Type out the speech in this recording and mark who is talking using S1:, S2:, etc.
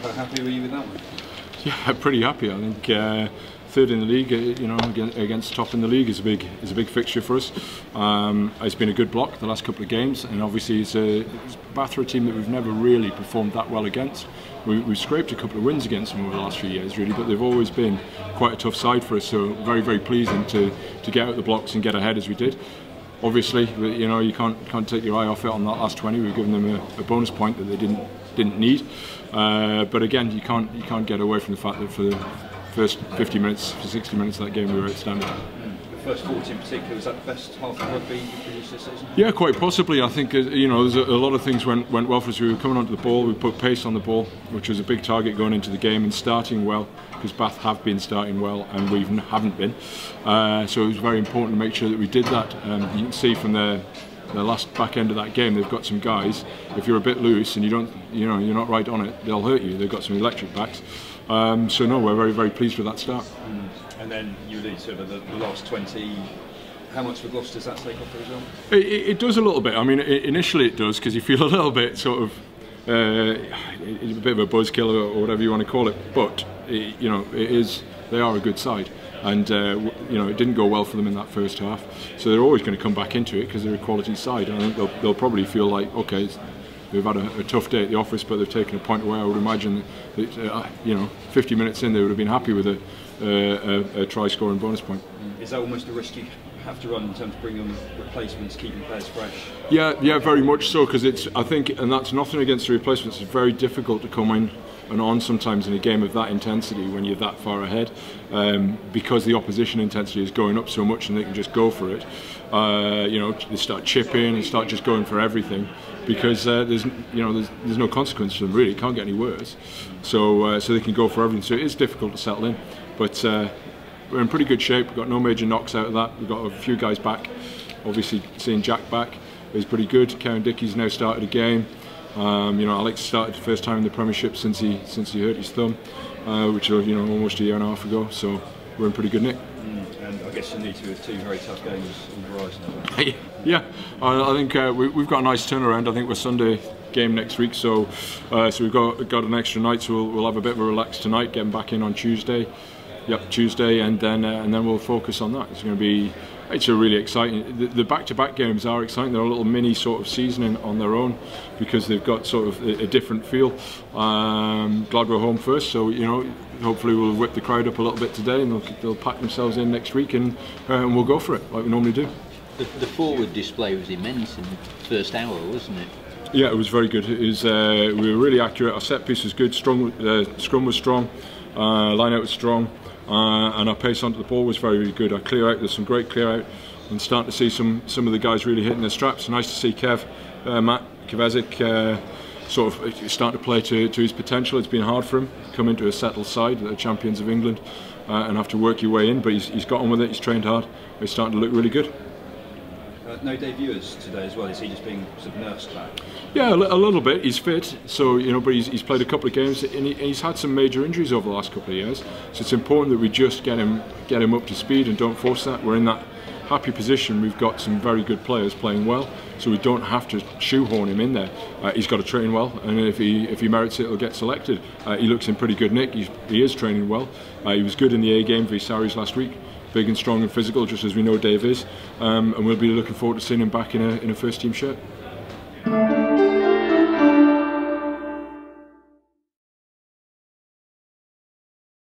S1: How happy were you with that one?
S2: Yeah, pretty happy. I think third in the league, you know, against top in the league is a big fixture for us. It's been a good block the last couple of games, and obviously it's Bath are a team that we've never really performed that well against. We've scraped a couple of wins against them over the last few years, really, but they've always been quite a tough side for us. So very pleasing to get out the blocks and get ahead as we did. Obviously, you know, you can't take your eye off it on that last 20. We've given them a bonus point that they didn't need. But again, you can't get away from the fact that for the first 50 minutes, for 60 minutes of that game, we were outstanding.
S1: The first 40 in particular, was that the best half of rugby you've produced this season?
S2: Yeah, quite possibly. I think you know, there's a lot of things went well for us. We were coming onto the ball, we put pace on the ball, which was a big target going into the game, and starting well, because Bath have been starting well and we haven't been. So it was very important to make sure that we did that. You can see from the last back end of that game, they've got some guys. If you're a bit loose and you're not right on it, they'll hurt you. They've got some electric backs. So no, we're very pleased with that start.
S1: And then you alluded to the last 20. How much of a gloss does that take off the result?
S2: It does a little bit. I mean, initially it does, because you feel a little bit sort of a bit of a buzzkill or whatever you want to call it. But you know, they are a good side. And you know, it didn't go well for them in that first half, so they're always going to come back into it because they're a quality side. And I think they'll probably feel like, okay, they've had a tough day at the office, but they've taken a point away. I would imagine that you know, 50 minutes in, they would have been happy with a try-scoring bonus point.
S1: Is that almost a risk you have to run in terms of bringing on replacements, keeping players fresh?
S2: Yeah, very much so, because I think, and that's nothing against the replacements. It's very difficult to come in and on sometimes in a game of that intensity when you're that far ahead, because the opposition intensity is going up so much and they can just go for it. You know, they start chipping and start just going for everything, because there's no consequence to them really. It can't get any worse. So they can go for everything. So it is difficult to settle in, but we're in pretty good shape. We've got no major knocks out of that. We've got a few guys back. Obviously, seeing Jack back is pretty good. Karen Dickey's now started a game. You know, Alex started the first time in the Premiership since he hurt his thumb, which was, you know, almost a year and a half ago. So we're in pretty good nick.
S1: And I guess you need to have two very tough games on the horizon.
S2: Yeah, I think we've got a nice turnaround. I think we're Sunday game next week, so we've got an extra night, so we'll have a bit of a relax tonight, getting back in on Tuesday. Yep, Tuesday, and then we'll focus on that. It's a really exciting. The back-to-back games are exciting. They're a little mini sort of season on their own, because they've got sort of a different feel. Glad we're home first, so you know, hopefully we'll whip the crowd up a little bit today, and they'll pack themselves in next week, and we'll go for it like we normally do.
S3: The forward display was immense in the first hour, wasn't it?
S2: Yeah, it was very good. We were really accurate. Our set piece was good. Scrum was strong. Line out was strong. And our pace onto the ball was very good. Our clear out, there's some great clear out, and starting to see some of the guys really hitting their straps. Nice to see Matt Kvezic sort of starting to play to his potential. It's been hard for him to come into a settled side, the champions of England, and have to work your way in, but he's got on with it. He's trained hard. He's starting to look really good.
S1: No debuts today as well. Is he just being sort of nursed back?
S2: Yeah, a little bit. He's fit, so you know, but he's played a couple of games, and he's had some major injuries over the last couple of years. So it's important that we just get him up to speed and don't force that. We're in that happy position. We've got some very good players playing well, so we don't have to shoehorn him in there. He's got to train well, and if he merits it, he'll get selected. He looks in pretty good nick. He is training well. He was good in the A game for Saris last week. Big and strong and physical, just as we know Dave is, and we'll be looking forward to seeing him back in a first team shirt.